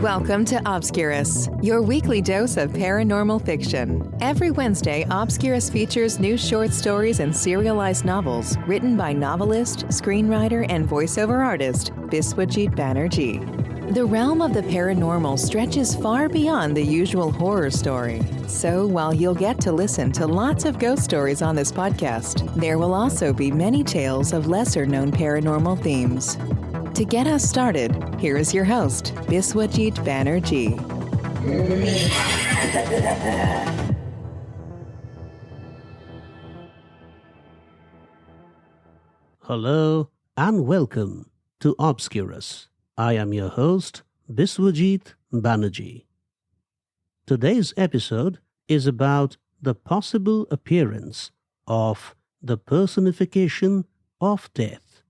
Welcome to Obscurus, your weekly dose of paranormal fiction. Every Wednesday, Obscurus features new short stories and serialized novels written by novelist, screenwriter, and voiceover artist Biswajit Banerjee. The realm of the paranormal stretches far beyond the usual horror story. So while you'll get to listen to lots of ghost stories on this podcast, there will also be many tales of lesser-known paranormal themes. To get us started, here is your host, Biswajit Banerjee. Hello and welcome to Obscurus. I am your host, Biswajit Banerjee. Today's episode is about the possible appearance of the personification of death.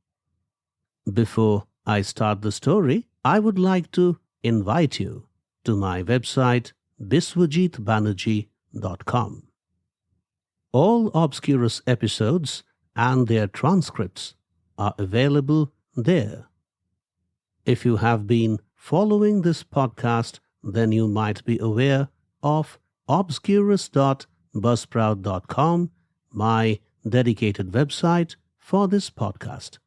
Before I start the story, I would like to invite you to my website biswajitbanerjee.com. All Obscurus episodes and their transcripts are available there. If you have been following this podcast, then you might be aware of obscurus.buzzsprout.com, my dedicated website for this podcast.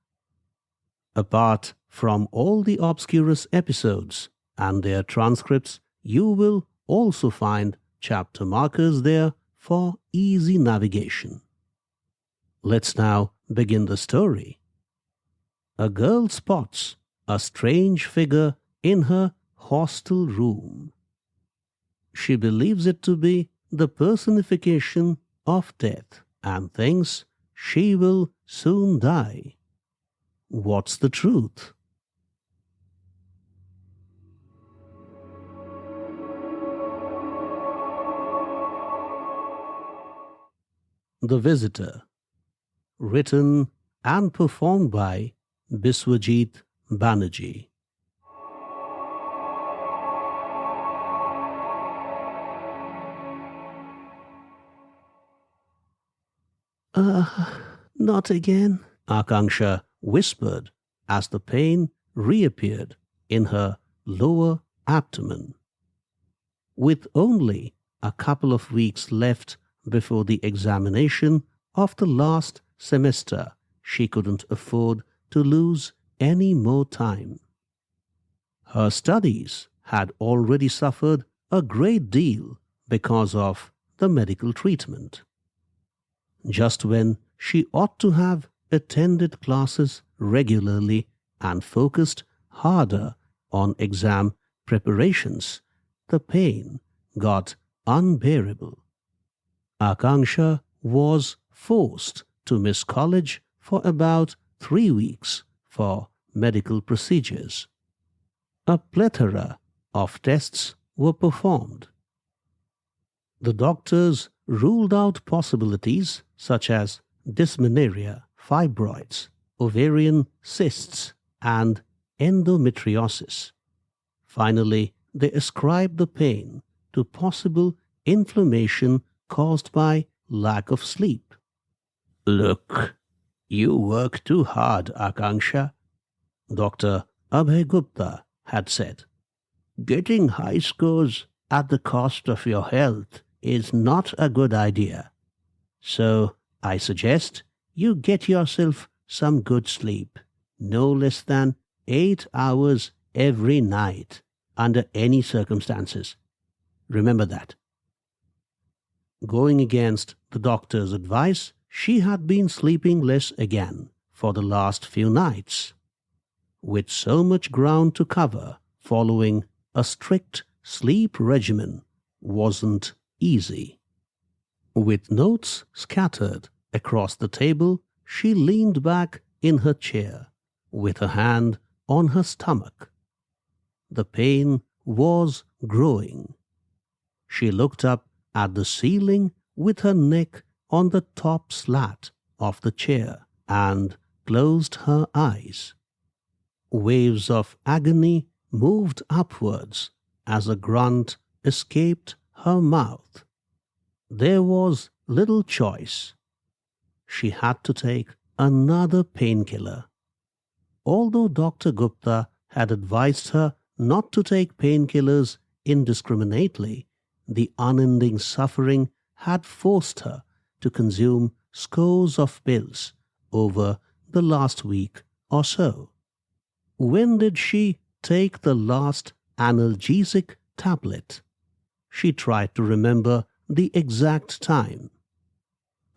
Apart from all the Obscurus episodes and their transcripts, you will also find chapter markers there for easy navigation. Let's now begin the story. A girl spots a strange figure in her hostel room. She believes it to be the personification of death and thinks she will soon die. What's the truth? The Visitor. Written and performed by Biswajit Banerjee. Not again, Akanksha whispered as the pain reappeared in her lower abdomen. With only a couple of weeks left before the examination of the last semester, she couldn't afford to lose any more time. Her studies had already suffered a great deal because of the medical treatment. Just when she ought to have attended classes regularly and focused harder on exam preparations, the pain got unbearable. Akanksha was forced to miss college for about 3 weeks for medical procedures. A plethora of tests were performed. The doctors ruled out possibilities such as dysmenorrhea, fibroids, ovarian cysts, and endometriosis. Finally, they ascribed the pain to possible inflammation caused by lack of sleep. "Look, you work too hard, Akanksha," Dr. Abhay Gupta had said. "Getting high scores at the cost of your health is not a good idea. So I suggest you get yourself some good sleep, no less than 8 hours every night, under any circumstances. Remember that." Going against the doctor's advice, she had been sleeping less again for the last few nights. With so much ground to cover, following a strict sleep regimen wasn't easy. With notes scattered across the table, she leaned back in her chair, with her hand on her stomach. The pain was growing. She looked up at the ceiling with her neck on the top slat of the chair and closed her eyes. Waves of agony moved upwards as a grunt escaped her mouth. There was little choice. She had to take another painkiller. Although Dr. Gupta had advised her not to take painkillers indiscriminately, the unending suffering had forced her to consume scores of pills over the last week or so. When did she take the last analgesic tablet? She tried to remember the exact time.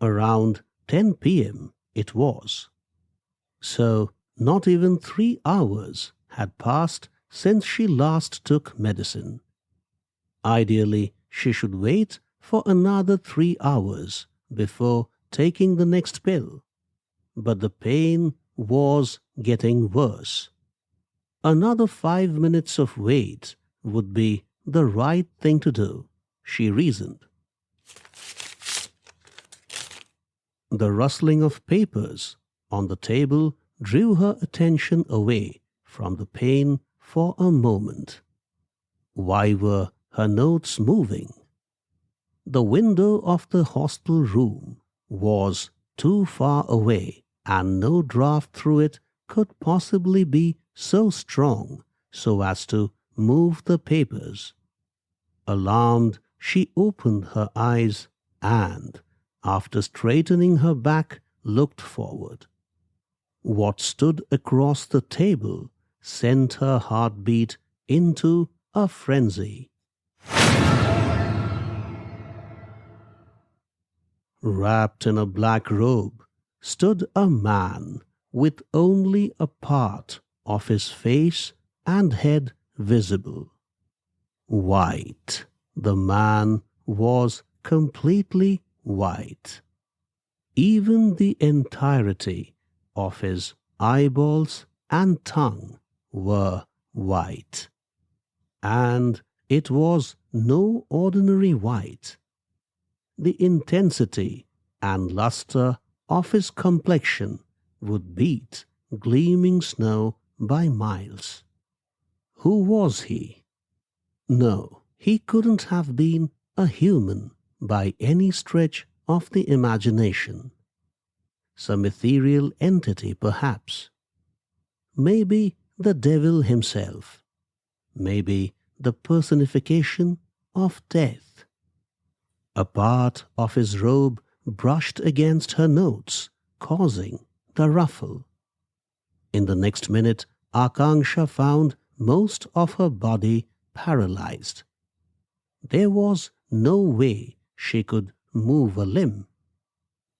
Around 10 p.m. it was. So not even 3 hours had passed since she last took medicine. Ideally, she should wait for another 3 hours before taking the next pill. But the pain was getting worse. Another 5 minutes of wait would be the right thing to do, she reasoned. The rustling of papers on the table drew her attention away from the pain for a moment. Why were her notes moving? The window of the hostel room was too far away, and no draft through it could possibly be so strong so as to move the papers. Alarmed, she opened her eyes and, after straightening her back, looked forward. What stood across the table sent her heartbeat into a frenzy. Wrapped in a black robe stood a man with only a part of his face and head visible. White. The man was completely white. Even the entirety of his eyeballs and tongue were white. And it was no ordinary white. The intensity and luster of his complexion would beat gleaming snow by miles. Who was he? No, he couldn't have been a human by any stretch of the imagination. Some ethereal entity, perhaps. Maybe the devil himself. Maybe the personification of death. A part of his robe brushed against her notes, causing the ruffle. In the next minute, Akanksha found most of her body paralyzed. There was no way she could move a limb.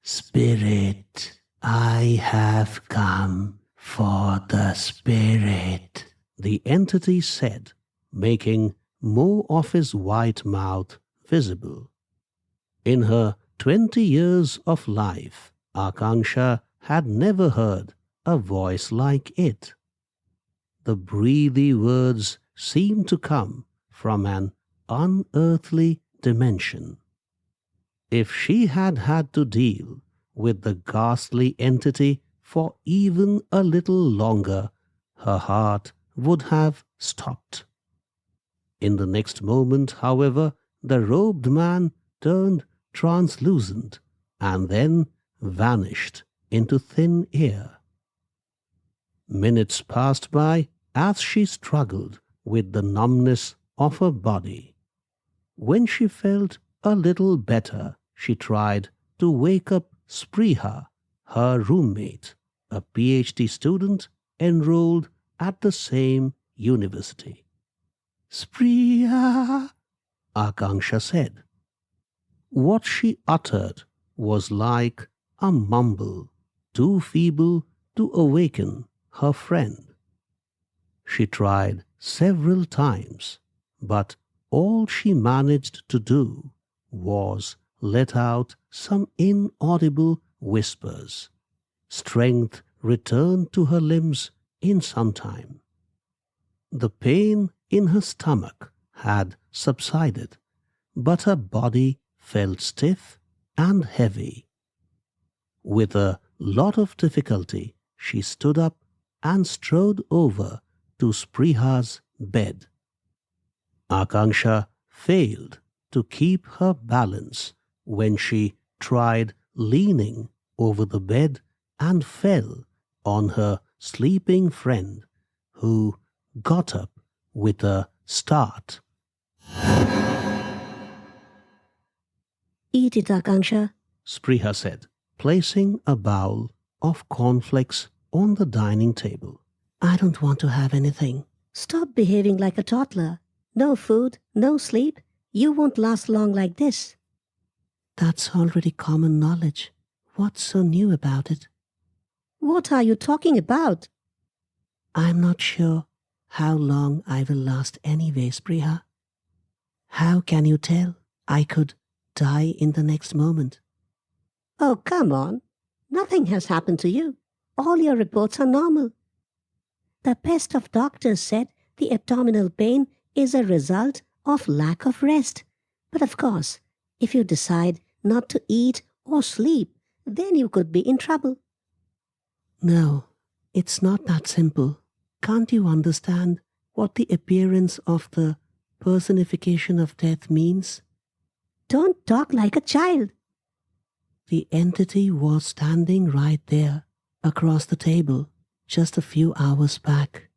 "Spirit, I have come for the spirit," the entity said, making more of his white mouth visible. In her 20 years of life, Akanksha had never heard a voice like it. The breathy words seemed to come from an unearthly dimension. If she had had to deal with the ghastly entity for even a little longer, her heart would have stopped. In the next moment, however, the robed man turned translucent and then vanished into thin air. Minutes passed by as she struggled with the numbness of her body. When she felt a little better, she tried to wake up Spriha, her roommate, a PhD student enrolled at the same university. "Spriha," Akanksha said. What she uttered was like a mumble, too feeble to awaken her friend. She tried several times, but all she managed to do was let out some inaudible whispers. Strength returned to her limbs in some time. The pain in her stomach had subsided, but her body felt stiff and heavy. With a lot of difficulty, she stood up and strode over to Spriha's bed. Akanksha failed to keep her balance when she tried leaning over the bed and fell on her sleeping friend, who got up with a start. Eat it, Akanksha. Spriha said, placing a bowl of cornflakes on the dining table. I don't want to have anything. Stop behaving like a toddler. No food, no sleep. You won't last long like this. That's already common knowledge. What's so new about it? What are you talking about? I'm not sure how long I will last anyway, Spriha. How can you tell? I could die in the next moment. Oh, come on. Nothing has happened to you. All your reports are normal. The best of doctors said the abdominal pain is a result of lack of rest. But of course, if you decide not to eat or sleep, then you could be in trouble. No, it's not that simple. Can't you understand what the appearance of the personification of death means? Don't talk like a child. The entity was standing right there, across the table, just a few hours back.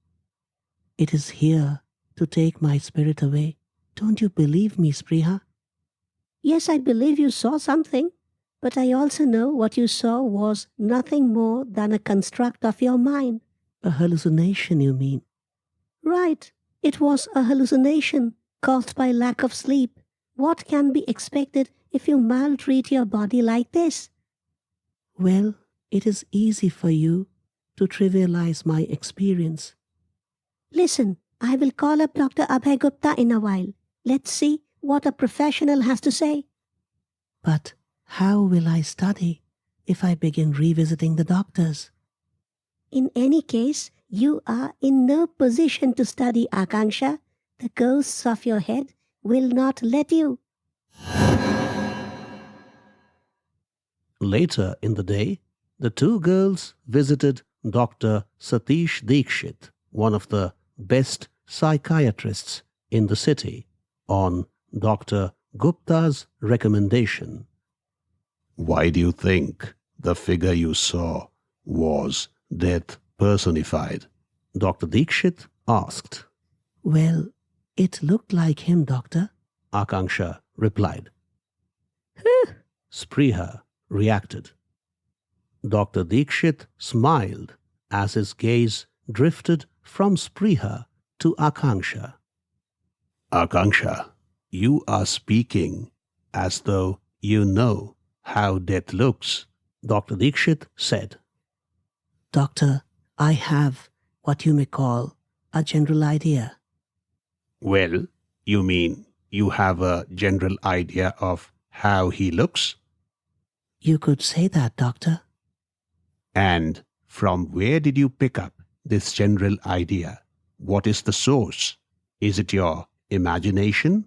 It is here to take my spirit away. Don't you believe me, Spriha? Yes, I believe you saw something, but I also know what you saw was nothing more than a construct of your mind. A hallucination, you mean? Right. It was a hallucination caused by lack of sleep. What can be expected if you maltreat your body like this? Well, it is easy for you to trivialize my experience. Listen, I will call up Dr. Abhay Gupta in a while. Let's see what a professional has to say. But how will I study if I begin revisiting the doctors? In any case, you are in no position to study, Akanksha. The ghosts of your head will not let you. Later in the day, the two girls visited Dr. Satish Dikshit, one of the best psychiatrists in the city, on Dr. Gupta's recommendation. Why do you think the figure you saw was death personified? Dr. Dikshit asked. Well, it looked like him, Doctor. Akanksha replied. Spriha reacted. Dr. Dikshit smiled as his gaze drifted from Spriha to Akanksha. Akanksha, you are speaking as though you know how death looks, Dr. Dikshit said. Doctor, I have what you may call a general idea. Well, you mean you have a general idea of how he looks? You could say that, Doctor. And from where did you pick up this general idea? What is the source? Is it your imagination?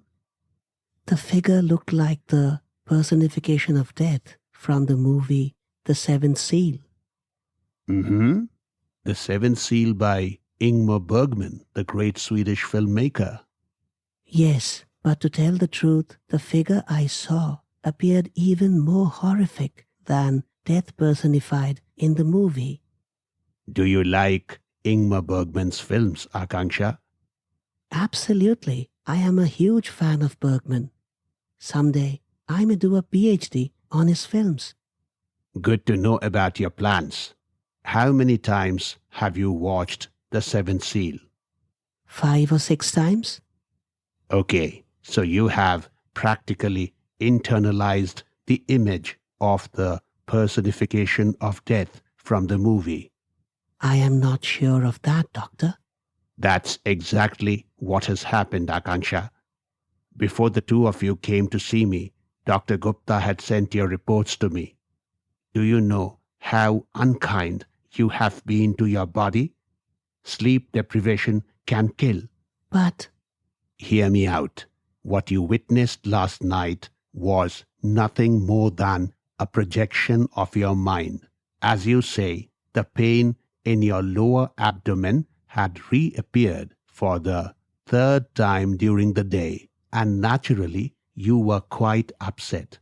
The figure looked like the personification of death from the movie The Seventh Seal. Mm-hmm. The Seventh Seal by Ingmar Bergman, the great Swedish filmmaker. Yes, but to tell the truth, the figure I saw appeared even more horrific than death personified in the movie. Do you like Ingmar Bergman's films, Akanksha? Absolutely. I am a huge fan of Bergman. Someday, I may do a PhD on his films. Good to know about your plans. How many times have you watched The Seventh Seal? 5 or 6 times? Okay, so you have practically internalized the image of the personification of death from the movie. I am not sure of that, Doctor. That's exactly what has happened, Akanksha. Before the two of you came to see me, Dr. Gupta had sent your reports to me. Do you know how unkind you have been to your body? Sleep deprivation can kill. But... Hear me out. What you witnessed last night was nothing more than a projection of your mind. As you say, the pain in your lower abdomen had reappeared for the 3rd time during the day, and naturally you were quite upset.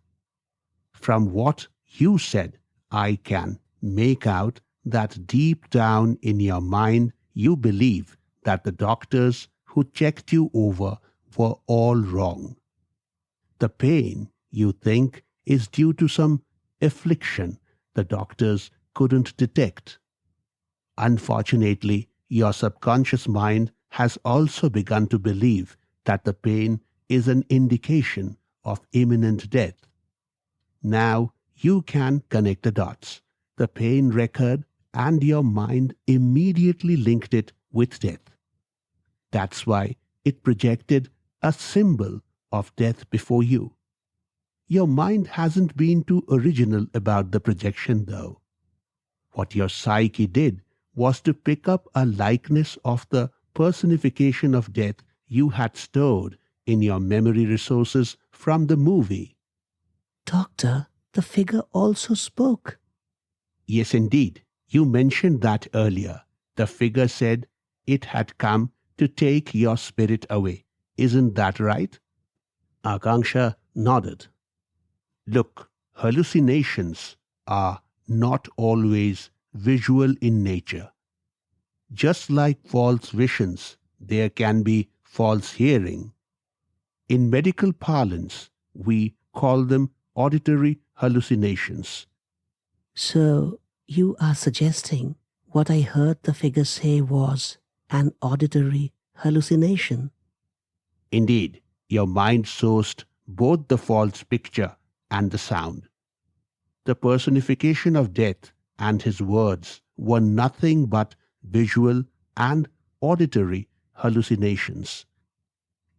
From what you said, I can make out that deep down in your mind you believe that the doctors who checked you over were all wrong. The pain, you think, is due to some affliction the doctors couldn't detect. Unfortunately, your subconscious mind has also begun to believe that the pain is an indication of imminent death. Now you can connect the dots. The pain record and your mind immediately linked it with death. That's why it projected a symbol of death before you. Your mind hasn't been too original about the projection though. What your psyche did was to pick up a likeness of the personification of death you had stored in your memory resources from the movie. Doctor, the figure also spoke. Yes, indeed. You mentioned that earlier. The figure said it had come to take your spirit away. Isn't that right? Akanksha nodded. Look, hallucinations are not always visual in nature. Just like false visions, there can be false hearing. In medical parlance, we call them auditory hallucinations. So, you are suggesting what I heard the figure say was an auditory hallucination? Indeed, your mind sourced both the false picture and the sound. The personification of death and his words were nothing but visual and auditory hallucinations.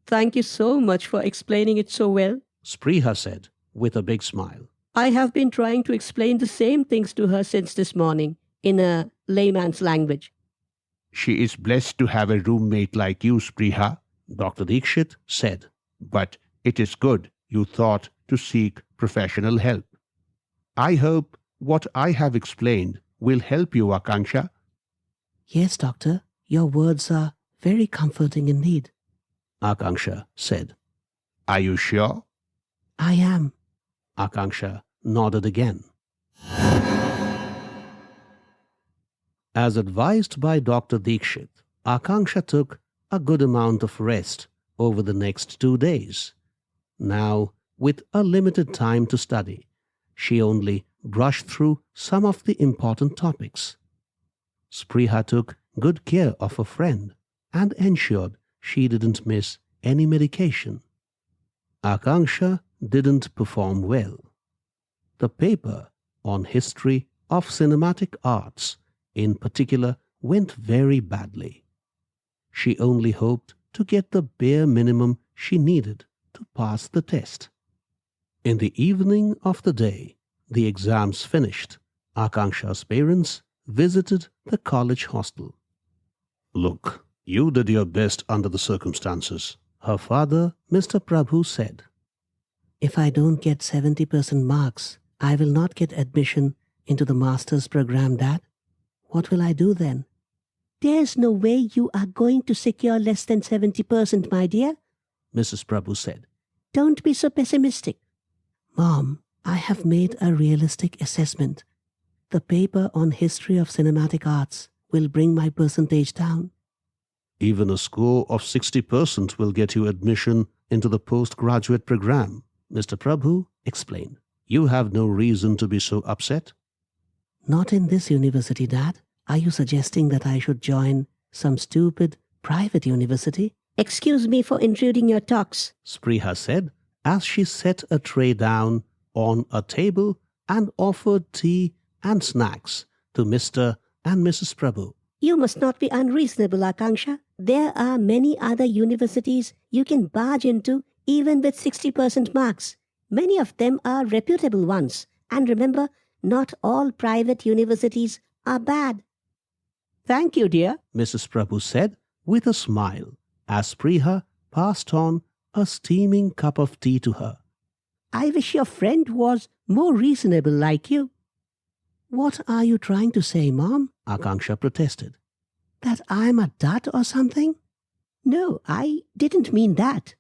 Thank you so much for explaining it so well. Spriha said with a big smile. I have been trying to explain the same things to her since this morning in a layman's language. She is blessed to have a roommate like you, Spriha, Dr. Dikshit said. but it is good you thought to seek professional help. I hope what I have explained will help you, Akanksha. Yes, doctor, your words are very comforting indeed, Akanksha said. Are you sure? I am. Akanksha nodded again. As advised by Dr. Dikshit, Akanksha took a good amount of rest over the next 2 days. Now, with a limited time to study, she only brushed through some of the important topics. Spriha took good care of her friend and ensured she didn't miss any medication. Akanksha didn't perform well. The paper on history of cinematic arts in particular went very badly. She only hoped to get the bare minimum she needed to pass the test. In the evening of the day the exams finished, Akanksha's parents visited the college hostel. "Look, you did your best under the circumstances," her father, Mr. Prabhu, said. "If I don't get 70% marks, I will not get admission into the master's program, Dad. What will I do then?" There's no way you are going to secure less than 70%, my dear. Mrs. Prabhu said. Don't be so pessimistic. "Mom, I have made a realistic assessment. The paper on history of cinematic arts will bring my percentage down." "Even a score of 60% will get you admission into the postgraduate program," Mr. Prabhu explained. "You have no reason to be so upset." "Not in this university, Dad. Are you suggesting that I should join some stupid private university?" Excuse me for intruding your talks. Spriha said as she set a tray down on a table and offered tea and snacks to Mr. and Mrs. Prabhu. You must not be unreasonable, Akanksha. There are many other universities you can barge into even with 60% marks. Many of them are reputable ones. And remember, not all private universities are bad. Thank you, dear. Mrs. Prabhu said with a smile as Spriha passed on a steaming cup of tea to her. I wish your friend was more reasonable like you. "What are you trying to say, Mom?" Akanksha protested. "That I'm a dud or something?" No, I didn't mean that.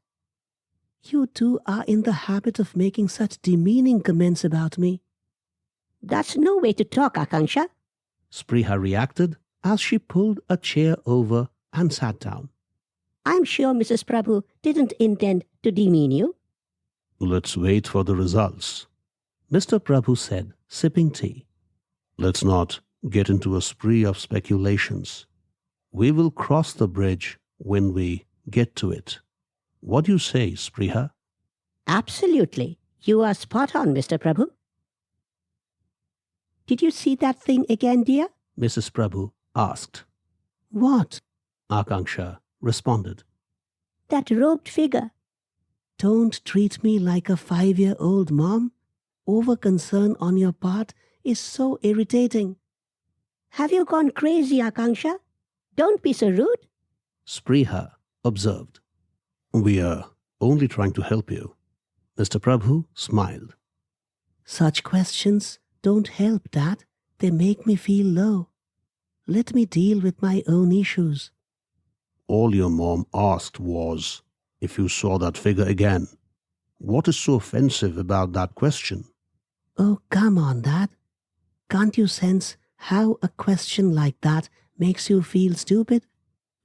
"You two are in the habit of making such demeaning comments about me." That's no way to talk, Akanksha. Spriha reacted as she pulled a chair over and sat down. I'm sure Mrs. Prabhu didn't intend to demean you. Let's wait for the results, Mr. Prabhu said, sipping tea. Let's not get into a spree of speculations. We will cross the bridge when we get to it. What do you say, Spriha? Absolutely. You are spot on, Mr. Prabhu. Did you see that thing again, dear? Mrs. Prabhu asked. What? Akanksha responded. That robed figure. Don't treat me like a 5-year-old, Mom. Over-concern on your part is so irritating. Have you gone crazy, Akanksha? Don't be so rude. Spriha observed. We are only trying to help you. Mr. Prabhu smiled. Such questions don't help, Dad. They make me feel low. Let me deal with my own issues. All your mom asked was if you saw that figure again. What is so offensive about that question? Oh, come on, Dad. Can't you sense how a question like that makes you feel stupid?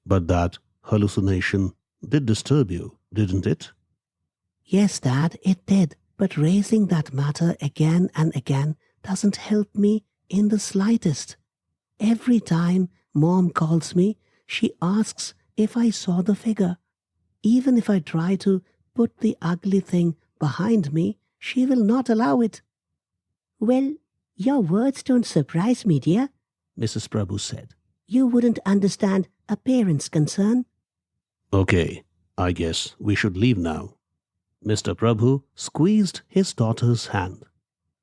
But that hallucination did disturb you, didn't it? Yes, Dad, it did. But raising that matter again and again doesn't help me in the slightest. Every time Mom calls me, she asks if I saw the figure. Even if I try to put the ugly thing behind me, she will not allow it. Well, your words don't surprise me, dear, Mrs. Prabhu said. You wouldn't understand a parent's concern. Okay, I guess we should leave now. Mr. Prabhu squeezed his daughter's hand.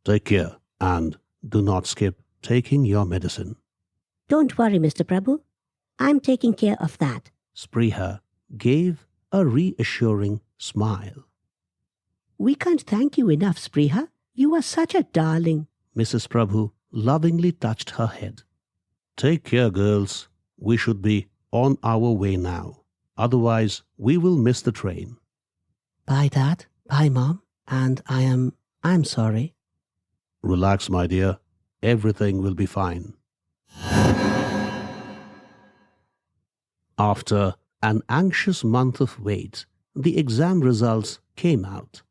Take care and do not skip taking your medicine. Don't worry, Mr. Prabhu. I'm taking care of that. Spriha gave a reassuring smile. We can't thank you enough, Spriha. You are such a darling. Mrs. Prabhu lovingly touched her head. Take care, girls. We should be on our way now. Otherwise, we will miss the train. Bye, Dad. Bye, Mom. And I'm sorry. Relax, my dear. Everything will be fine. After an anxious month of wait, the exam results came out.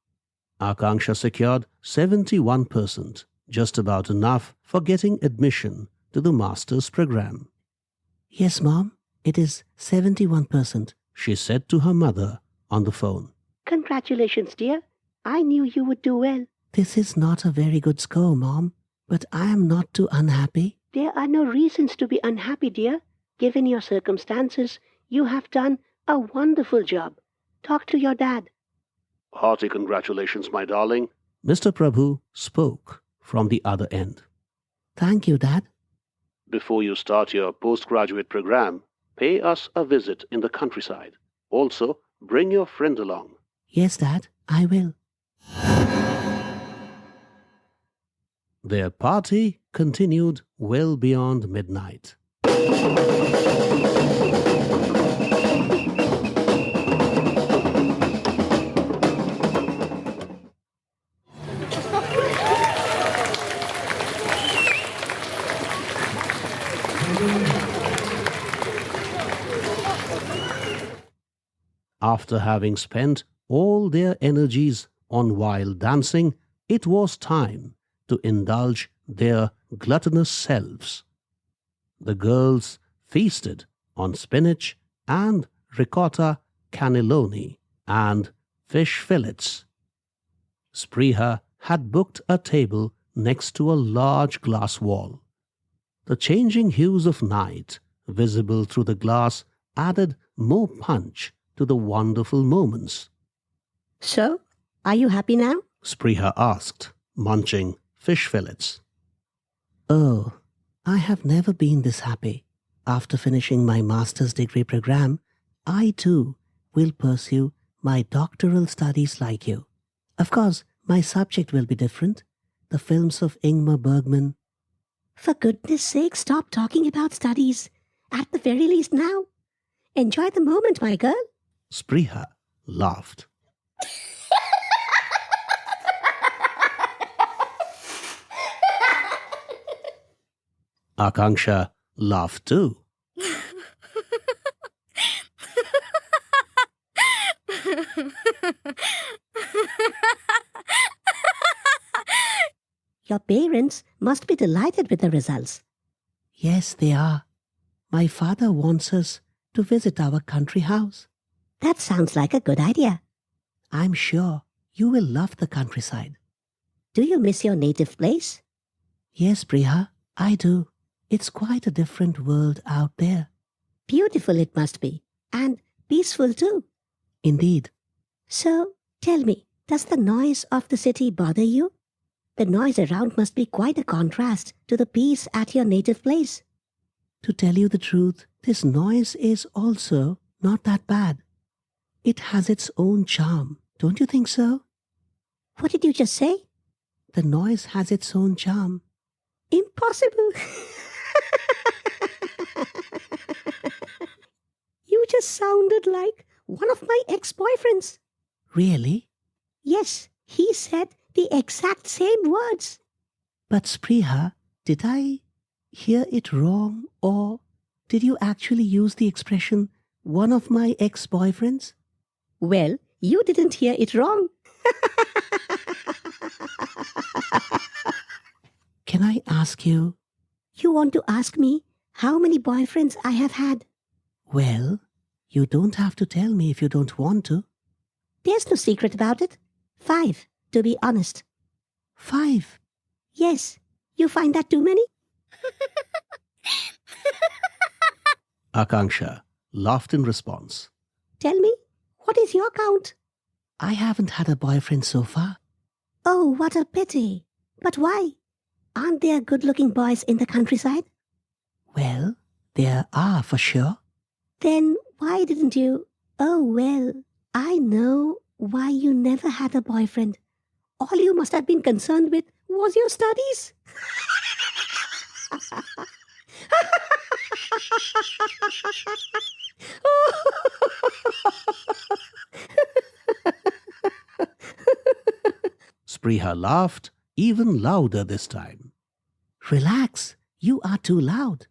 Akanksha secured 71%, just about enough for getting admission to the master's program. Yes, Mom, it is 71%, she said to her mother on the phone. Congratulations, dear. I knew you would do well. This is not a very good score, Mom, but I am not too unhappy. There are no reasons to be unhappy, dear. Given your circumstances, you have done a wonderful job. Talk to your dad. Hearty congratulations, my darling. Mr. Prabhu spoke from the other end. Thank you, Dad. Before you start your postgraduate program, pay us a visit in the countryside. Also, bring your friend along. Yes, Dad, I will. Their party continued well beyond midnight. After having spent all their energies on wild dancing, it was time to indulge their gluttonous selves. The girls feasted on spinach and ricotta cannelloni and fish fillets. Spriha had booked a table next to a large glass wall. The changing hues of night, visible through the glass, added more punch to the wonderful moments. So, are you happy now? Spriha asked, munching fish fillets. Oh, I have never been this happy. After finishing my master's degree program, I too will pursue my doctoral studies like you. Of course, my subject will be different. The films of Ingmar Bergman. For goodness sake, stop talking about studies. At the very least now. Enjoy the moment, my girl. Spriha laughed. Akanksha laughed too. Your parents must be delighted with the results. Yes, they are. My father wants us to visit our country house. That sounds like a good idea. I'm sure you will love the countryside. Do you miss your native place? Yes, Priya, I do. It's quite a different world out there. Beautiful it must be, and peaceful too. Indeed. So, tell me, does the noise of the city bother you? The noise around must be quite a contrast to the peace at your native place. To tell you the truth, this noise is also not that bad. It has its own charm, don't you think so? What did you just say? The noise has its own charm. Impossible. You just sounded like one of my ex-boyfriends. Really? Yes, he said the exact same words. But Spriha, did I hear it wrong, or did you actually use the expression one of my ex-boyfriends? Well, you didn't hear it wrong. Can I ask you? You want to ask me how many boyfriends I have had? Well, you don't have to tell me if you don't want to. There's no secret about it. 5, to be honest. 5. Yes, you find that too many? Akanksha laughed in response. Tell me, what is your count? I haven't had a boyfriend so far. Oh, what a pity. But why? Aren't there good-looking boys in the countryside? Well, there are for sure. Then why didn't you? Oh, well, I know why you never had a boyfriend. All you must have been concerned with was your studies. Spriha laughed even louder this time. Relax, you are too loud.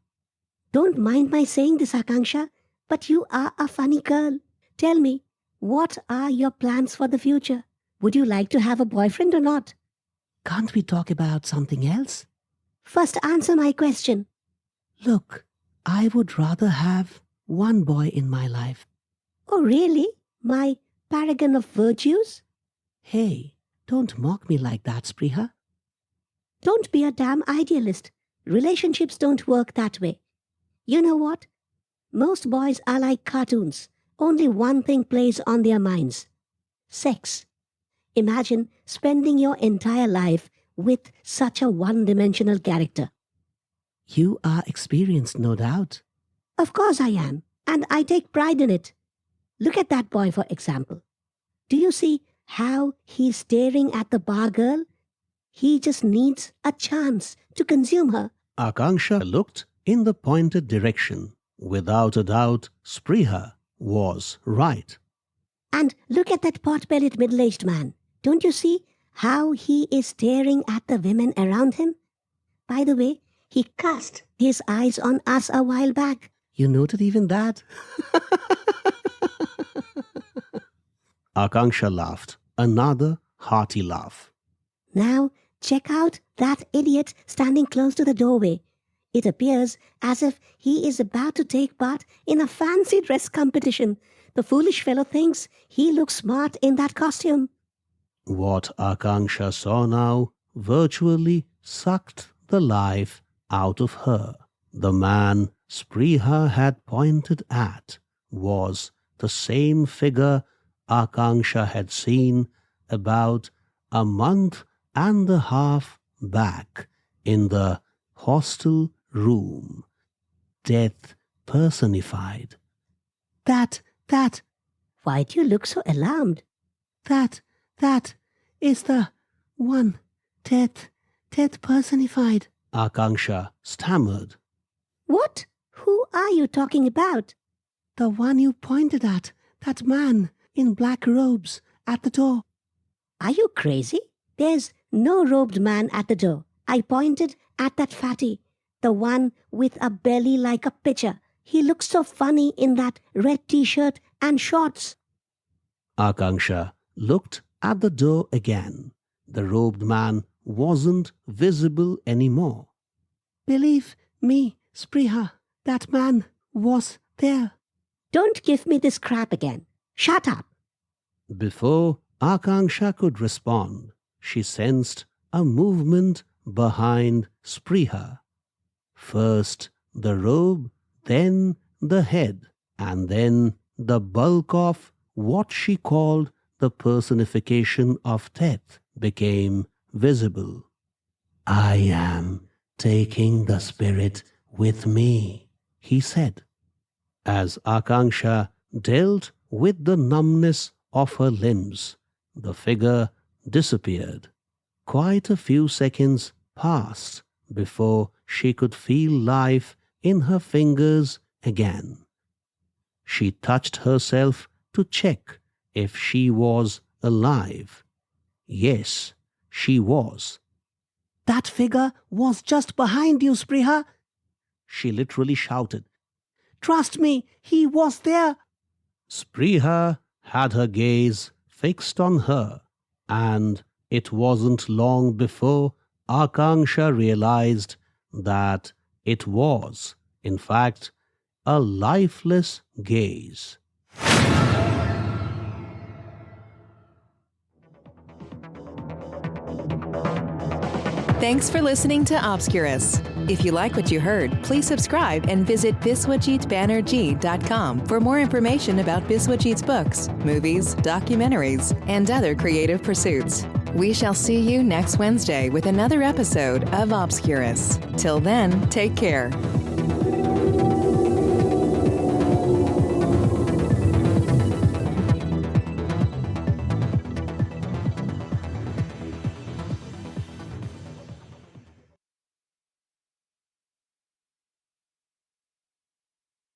Don't mind my saying this, Akanksha, but you are a funny girl. Tell me, what are your plans for the future? Would you like to have a boyfriend or not? Can't we talk about something else? First, answer my question. Look, I would rather have one boy in my life. Oh, really? My paragon of virtues? Hey, don't mock me like that, Spriha. Don't be a damn idealist. Relationships don't work that way. You know what? Most boys are like cartoons. Only one thing plays on their minds. Sex. Imagine spending your entire life with such a one-dimensional character. You are experienced, no doubt. Of course I am, and I take pride in it. Look at that boy, for example. Do you see how he's staring at the bar girl? He just needs a chance to consume her. Akanksha looked in the pointed direction. Without a doubt, Spriha was right. And look at that pot-bellied middle-aged man. Don't you see how he is staring at the women around him? By the way, he cast his eyes on us a while back. You noted even that? Akanksha laughed, another hearty laugh. Now, check out that idiot standing close to the doorway. It appears as if he is about to take part in a fancy dress competition. The foolish fellow thinks he looks smart in that costume. What Akanksha saw now virtually sucked the life out of her. The man Spriha had pointed at was the same figure Akanksha had seen about a month and a half back in the hostel room. Death personified. That, Why do you look so alarmed? that is the one. Death personified. Akanksha stammered. What? Who are you talking about? The one you pointed at, that man in black robes at the door. Are you crazy? There's no robed man at the door. I pointed at that fatty, the one with a belly like a pitcher. He looks so funny in that red t-shirt and shorts. Akanksha looked at the door again. The robed man wasn't visible anymore. Believe me, Spriha, that man was there. Don't give me this crap again. Shut up. Before Akanksha could respond, she sensed a movement behind Spriha. First the robe, then the head, and then the bulk of what she called the personification of death became visible. I am taking the spirit with me, he said. As Akanksha dealt with the numbness of her limbs, the figure disappeared. Quite a few seconds passed before she could feel life in her fingers again. She touched herself to check if she was alive. Yes, she was. That figure was just behind you, Spriha, she literally shouted. Trust me, he was there. Spriha had her gaze fixed on her, and it wasn't long before Akanksha realized that it was, in fact, a lifeless gaze. Thanks for listening to Obscurus. If you like what you heard, please subscribe and visit biswajitbanerjee.com for more information about Biswajit's books, movies, documentaries, and other creative pursuits. We shall see you next Wednesday with another episode of Obscurus. Till then, take care.